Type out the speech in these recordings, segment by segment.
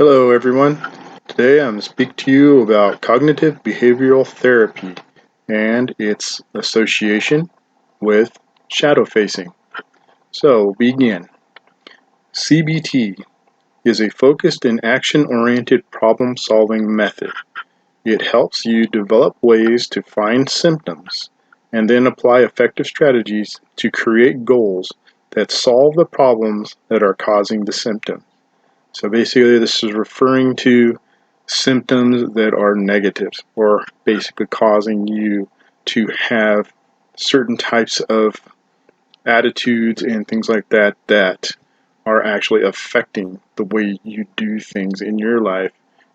Hello everyone. Today I'm going to speak to you about cognitive behavioral therapy and its association with shadow facing. So, begin. CBT is a focused and action-oriented problem-solving method. It helps you develop ways to find symptoms and then apply effective strategies to create goals that solve the problems that are causing the symptom. So basically this is referring to symptoms that are negatives or basically causing you to have certain types of attitudes and things like that that are actually affecting the way you do things in your life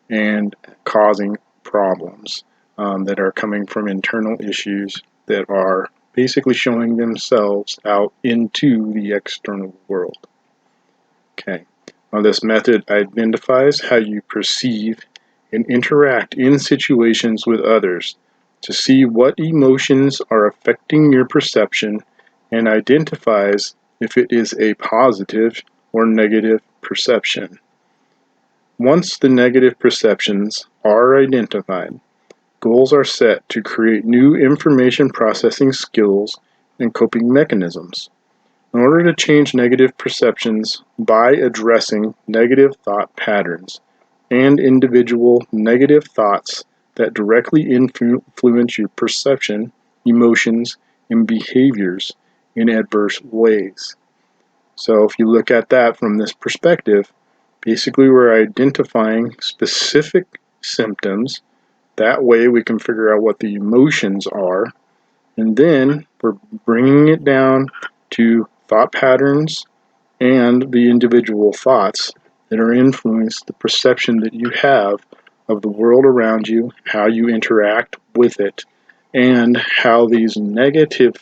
and causing problems that are coming from internal issues that are basically showing themselves out into the external world. Okay. This method identifies how you perceive and interact in situations with others to see what emotions are affecting your perception and identifies if it is a positive or negative perception. Once the negative perceptions are identified, goals are set to create new information processing skills and coping mechanisms. In order to change negative perceptions by addressing negative thought patterns and individual negative thoughts that directly influence your perception, emotions, and behaviors in adverse ways. So if you look at that from this perspective, basically we're identifying specific symptoms. That way we can figure out what the emotions are, and then we're bringing it down to thought patterns and the individual thoughts that are influencing the perception that you have of the world around you, how you interact with it, and how these negative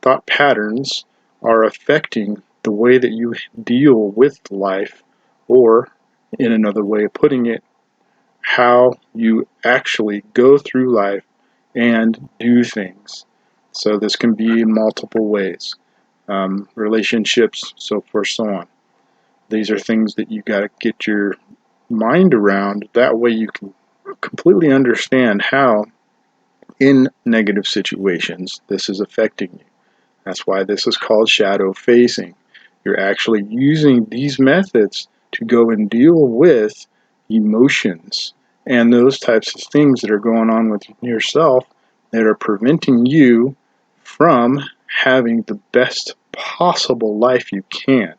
thought patterns are affecting the way that you deal with life, or in another way of putting it, how you actually go through life and do things. So this can be in multiple ways. Relationships, so forth, so on. These are things that you got to get your mind around. That way you can completely understand how in negative situations this is affecting you. That's why this is called shadow facing. You're actually using these methods to go and deal with emotions and those types of things that are going on with yourself that are preventing you from having the best possible life you can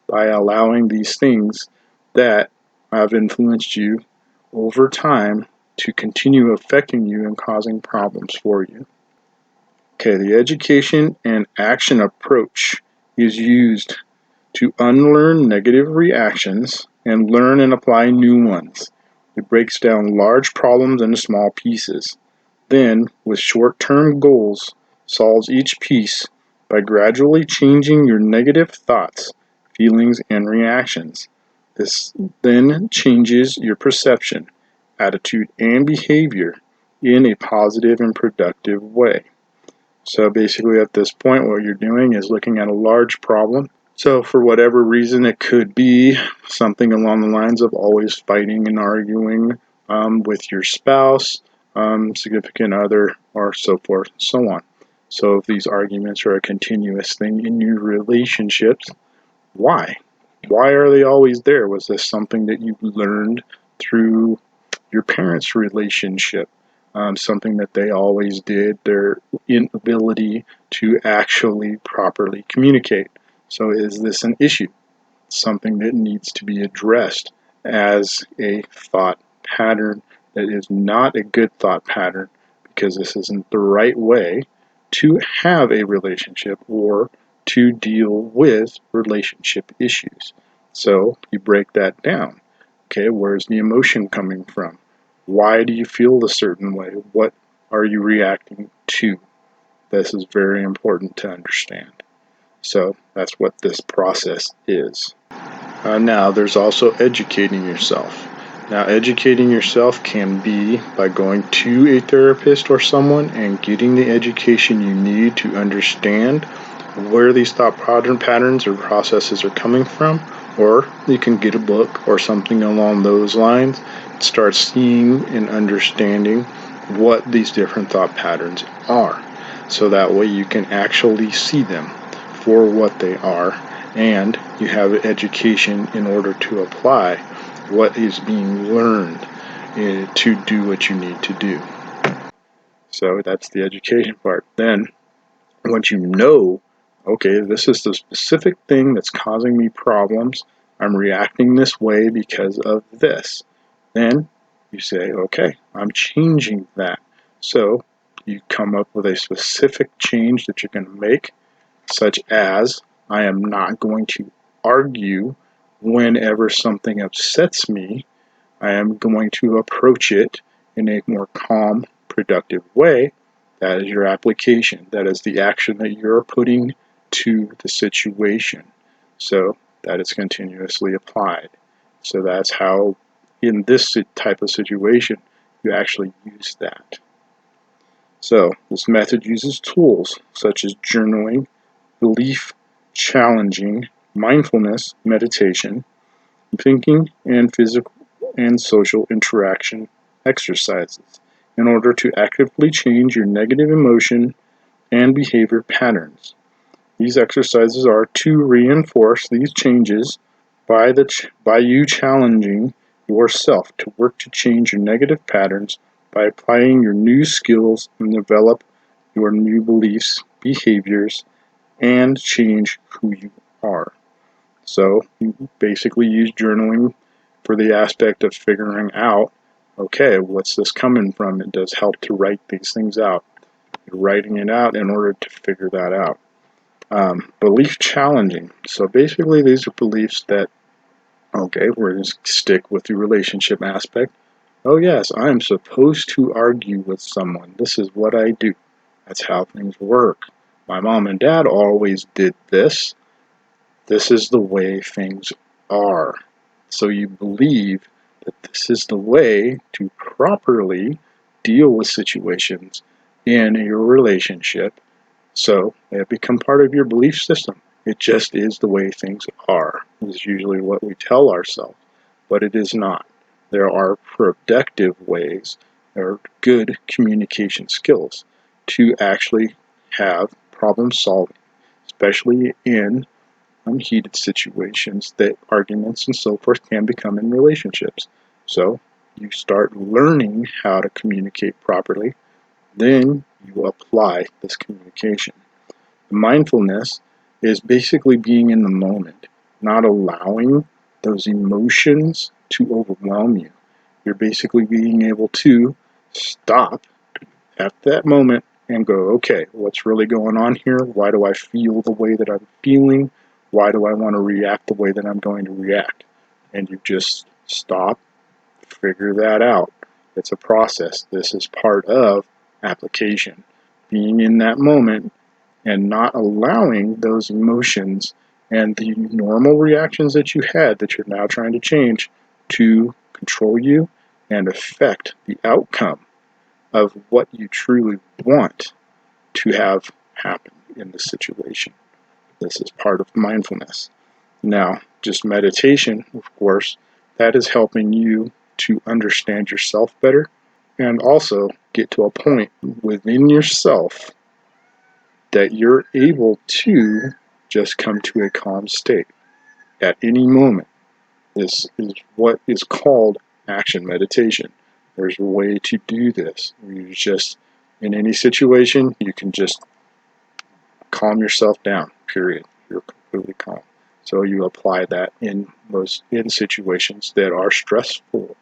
by allowing these things that have influenced you over time to continue affecting you and causing problems for you. Okay, the education and action approach is used to unlearn negative reactions and learn and apply new ones. It breaks down large problems into small pieces. Then, with short-term goals, solves each piece by gradually changing your negative thoughts, feelings, and reactions. This then changes your perception, attitude, and behavior in a positive and productive way. So basically at this point what you're doing is looking at a large problem. So for whatever reason, it could be something along the lines of always fighting and arguing with your spouse, significant other, or so forth and so on. So if these arguments are a continuous thing in your relationships, why? Why are they always there? Was this something that you learned through your parents' relationship? Something that they always did, their inability to actually properly communicate. So is this an issue? Something that needs to be addressed as a thought pattern that is not a good thought pattern, because this isn't the right way to have a relationship or to deal with relationship issues. So you break that down. Okay, where's the emotion coming from? Why do you feel a certain way? What are you reacting to? This is very important to understand. So that's what this process is. Now, there's also educating yourself. Now, educating yourself can be by going to a therapist or someone and getting the education you need to understand where these thought patterns or processes are coming from, Or you can get a book or something along those lines, start seeing and understanding what these different thought patterns are. So that way you can actually see them for what they are, and you have education in order to apply what is being learned to do what you need to do. So that's the education part. Then, once you know, okay, this is the specific thing that's causing me problems, I'm reacting this way because of this, then you say, okay, I'm changing that. So you come up with a specific change that you're going to make, such as I am not going to argue whenever something upsets me. I am going to approach it in a more calm, productive way. That is your application. That is the action that you're putting to the situation. So that is continuously applied. So that's how, in this type of situation, you actually use that. So this method uses tools such as journaling, belief challenging, mindfulness, meditation, thinking, and physical and social interaction exercises in order to actively change your negative emotion and behavior patterns. These exercises are to reinforce these changes by you challenging yourself to work to change your negative patterns by applying your new skills and develop your new beliefs, behaviors, and change who you are. So you basically use journaling for the aspect of figuring out, okay, what's this coming from? It does help to write these things out. You're writing it out in order to figure that out. Belief challenging. So basically, these are beliefs that, okay, we're going to stick with the relationship aspect. Oh, yes, I'm supposed to argue with someone. This is what I do. That's how things work. My mom and dad always did this. This is the way things are. So you believe that this is the way to properly deal with situations in your relationship. So they have become part of your belief system. It just is the way things are, is usually what we tell ourselves, but it is not. There are productive ways, there are good communication skills to actually have problem solving, especially in unheated situations that arguments and so forth can become in relationships. So you start learning how to communicate properly, then you apply this communication. Mindfulness is basically being in the moment, not allowing those emotions to overwhelm you. You're basically being able to stop at that moment and go, okay, what's really going on here? Why do I feel the way that I'm feeling? Why do I want to react the way that I'm going to react? And you just stop, figure that out. It's a process. This is part of application. Being in that moment and not allowing those emotions and the normal reactions that you had that you're now trying to change to control you and affect the outcome of what you truly want to have happen in the situation. This is part of mindfulness. Now, just meditation, of course, that is helping you to understand yourself better and also get to a point within yourself that you're able to just come to a calm state at any moment. This is what is called action meditation. There's a way to do this. You just, in any situation, you can just calm yourself down, period. You're completely calm. So you apply that in situations that are stressful,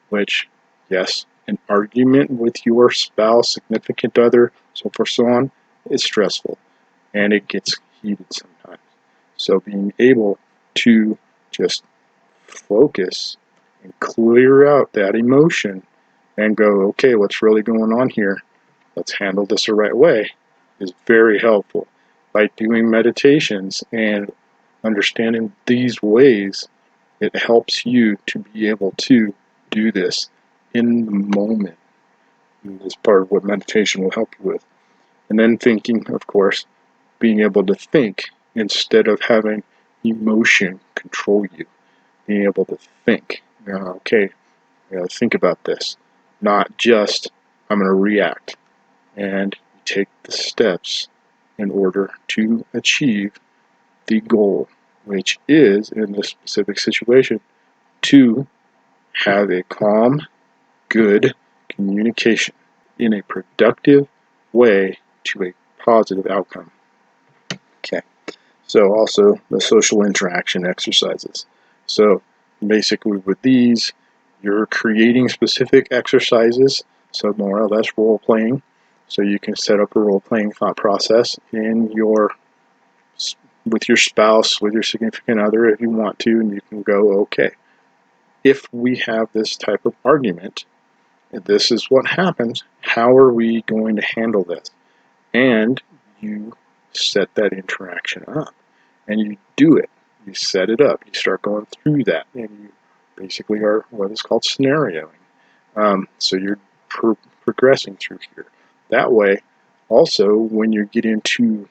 which, yes, an argument with your spouse, significant other, so forth, so on, is stressful, and it gets heated sometimes. So being able to just focus and clear out that emotion and go, okay, what's really going on here? Let's handle this the right way, is very helpful. By doing meditations and understanding these ways, it helps you to be able to do this in the moment. And this is part of what meditation will help you with. And then thinking, of course, being able to think instead of having emotion control you. Being able to think, okay, I gotta think about this, not just I'm gonna react. And you take the steps in order to achieve the goal, which is, in this specific situation, to have a calm, good communication in a productive way to a positive outcome. Okay, so also the social interaction exercises. So basically with these, you're creating specific exercises, so more or less role playing. So you can set up a role playing thought process with your spouse, with your significant other if you want to, and you can go, okay, if we have this type of argument, this is what happens, how are we going to handle this? And you set that interaction up and you do it. You set it up. You start going through that, and you basically are what is called scenarioing. So you're progressing through here. That way, also, when you get into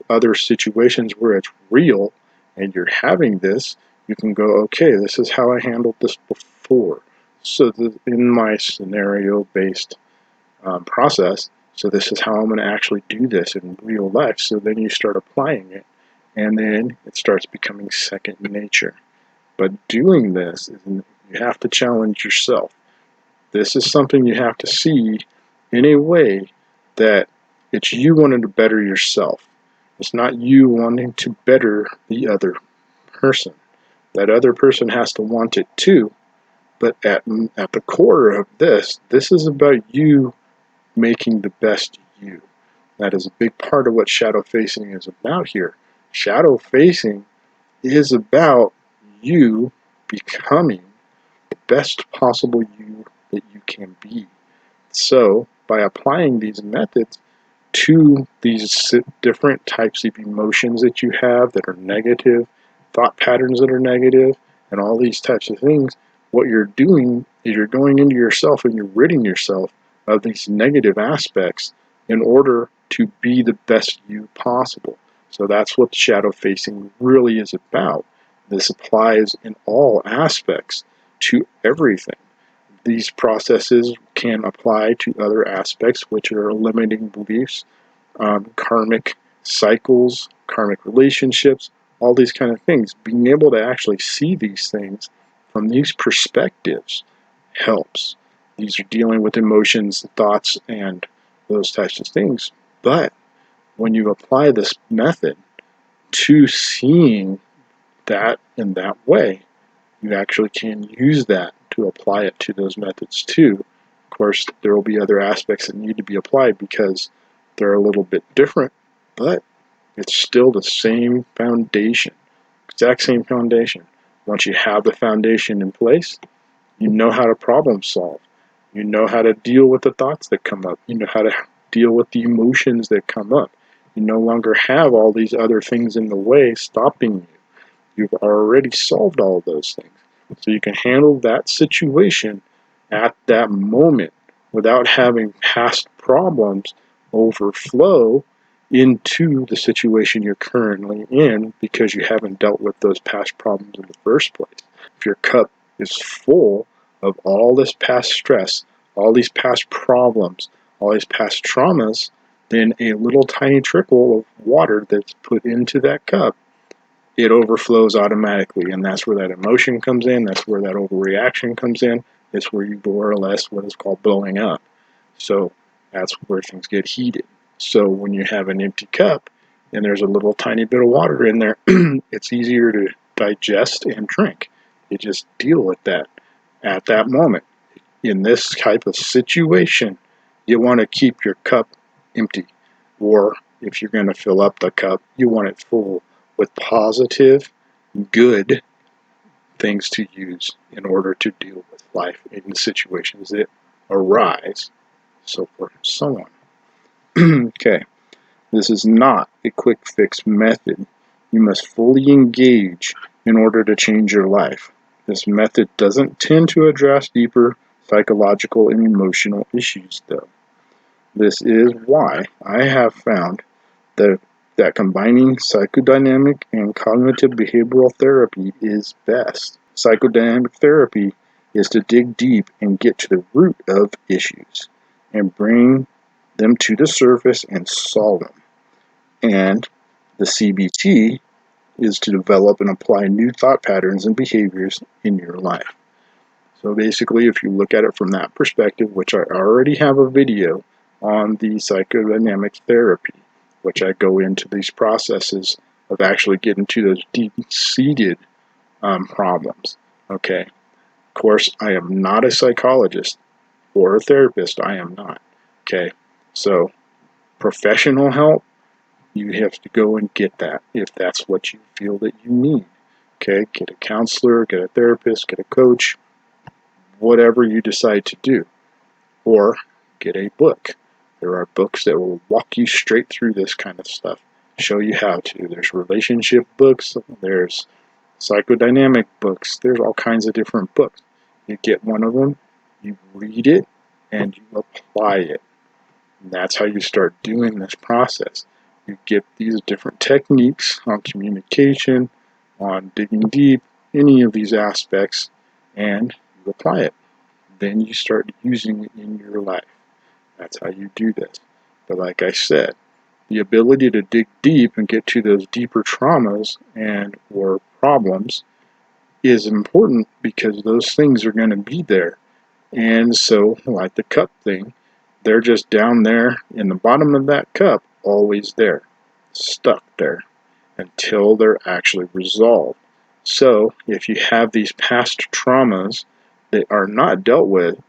other situations where it's real and you're having this, you can go, okay, this is how I handled this before. So in my scenario-based process, so this is how I'm going to actually do this in real life. So then you start applying it, and then it starts becoming second nature. But doing this, you have to challenge yourself. This is something you have to see in a way that it's you wanting to better yourself. It's not you wanting to better the other person. That other person has to want it too. But at the core of this is about you making the best you. That is a big part of what shadow facing is about here. Shadow facing is about you becoming the best possible you that you can be. So, by applying these methods to these different types of emotions that you have that are negative, thought patterns that are negative, and all these types of things, what you're doing is you're going into yourself and you're ridding yourself of these negative aspects in order to be the best you possible. So that's what shadow facing really is about. This applies in all aspects to everything. These processes can apply to other aspects, which are limiting beliefs, karmic cycles, karmic relationships, all these kind of things. Being able to actually see these things from these perspectives helps. These are dealing with emotions, thoughts, and those types of things. But when you apply this method to seeing that in that way, you actually can use that to apply it to those methods too. Of course, there will be other aspects that need to be applied because they're a little bit different, but it's still the same foundation, exact same foundation. Once you have the foundation in place, you know how to problem solve. You know how to deal with the thoughts that come up. You know how to deal with the emotions that come up. You no longer have all these other things in the way stopping you. You've already solved all of those things. So you can handle that situation at that moment without having past problems overflow into the situation you're currently in because you haven't dealt with those past problems in the first place. If your cup is full of all this past stress, all these past problems, all these past traumas, then a little tiny trickle of water that's put into that cup, it overflows automatically, and that's where that emotion comes in, that's where that overreaction comes in, it's where you more or less what is called blowing up. So that's where things get heated. So when you have an empty cup and there's a little tiny bit of water in there, it's easier to digest and drink. You just deal with that at that moment. In this type of situation, you want to keep your cup empty, or if you're going to fill up the cup, you want it full with positive, good things to use in order to deal with life in the situations that arise, so forth and so on. Okay, this is not a quick fix method. You must fully engage in order to change your life. This method doesn't tend to address deeper psychological and emotional issues, though. This is why I have found that that combining psychodynamic and cognitive behavioral therapy is best. Psychodynamic therapy is to dig deep and get to the root of issues and bring them to the surface and solve them. And the CBT is to develop and apply new thought patterns and behaviors in your life. So basically, if you look at it from that perspective, which I already have a video on the psychodynamic therapy, which I go into these processes of actually getting to those deep-seated problems. Okay. Of course, I am not a psychologist or a therapist. I am not. Okay. So professional help, you have to go and get that if that's what you feel that you need. Okay. Get a counselor, get a therapist, get a coach, whatever you decide to do. Or get a book. There are books that will walk you straight through this kind of stuff, show you how to. There's relationship books, there's psychodynamic books, there's all kinds of different books. You get one of them, you read it, and you apply it. And that's how you start doing this process. You get these different techniques on communication, on digging deep, any of these aspects, and you apply it. Then you start using it in your life. That's how you do this. But like I said, the ability to dig deep and get to those deeper traumas and or problems is important because those things are going to be there. And so, like the cup thing, they're just down there in the bottom of that cup, always there, stuck there, until they're actually resolved. So, if you have these past traumas that are not dealt with,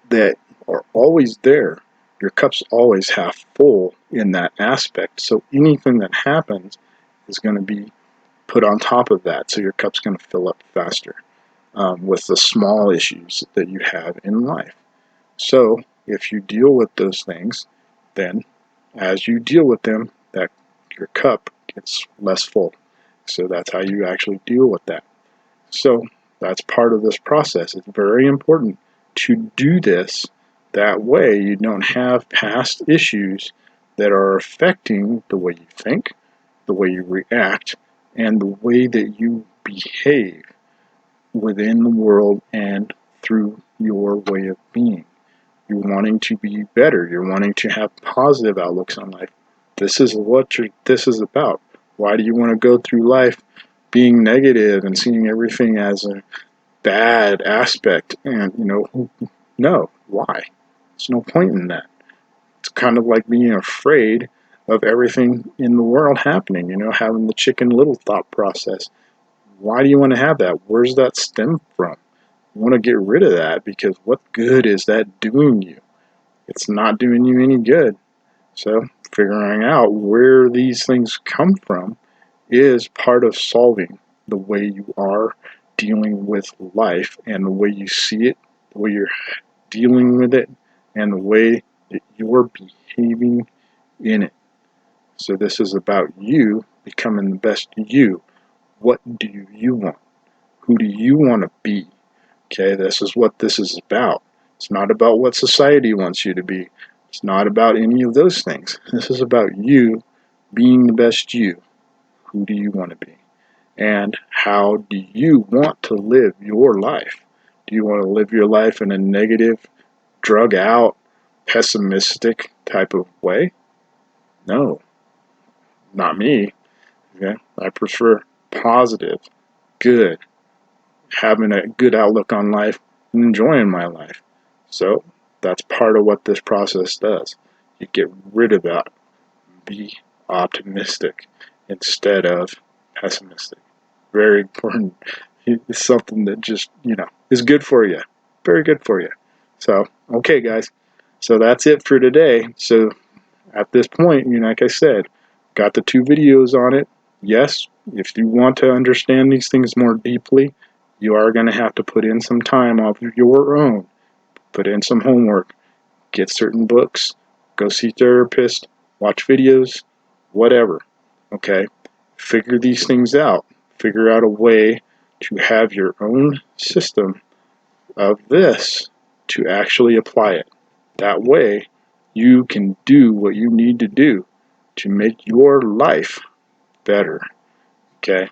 that are always there, your cup's always half full in that aspect. So anything that happens is going to be put on top of that. So your cup's going to fill up faster with the small issues that you have in life. So if you deal with those things, then as you deal with them, that your cup gets less full. So that's how you actually deal with that. So that's part of this process. It's very important to do this. That way you don't have past issues that are affecting the way you think, the way you react, and the way that you behave within the world and through your way of being. You're wanting to be better. You're wanting to have positive outlooks on life. This is what this is about. Why do you want to go through life being negative and seeing everything as a bad aspect? And, no. Why? There's no point in that. It's kind of like being afraid of everything in the world happening, having the Chicken Little thought process. Why do you want to have that? Where's that stem from? You want to get rid of that because what good is that doing you? It's not doing you any good. So figuring out where these things come from is part of solving the way you are dealing with life and the way you see it, the way you're dealing with it, and the way that you're behaving in it. So this is about you becoming the best you. What do you want? Who do you want to be? Okay, this is what this is about. It's not about what society wants you to be. It's not about any of those things. This is about you being the best you. Who do you want to be? And how do you want to live your life? Do you want to live your life in a negative, drug out, pessimistic type of way? No, not me. Okay? I prefer positive, good, having a good outlook on life, and enjoying my life. So that's part of what this process does. You get rid of that. Be optimistic instead of pessimistic. Very important. It's something that just, is good for you. Very good for you. So, okay, guys. So that's it for today. So at this point, like I said, got the 2 videos on it. Yes, if you want to understand these things more deeply, you are going to have to put in some time of your own. Put in some homework. Get certain books. Go see therapists. Watch videos. Whatever. Okay? Figure these things out. Figure out a way to have your own system of this to actually apply it. That way, you can do what you need to do to make your life better. Okay?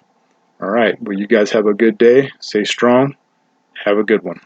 All right. Well, you guys have a good day. Stay strong. Have a good one.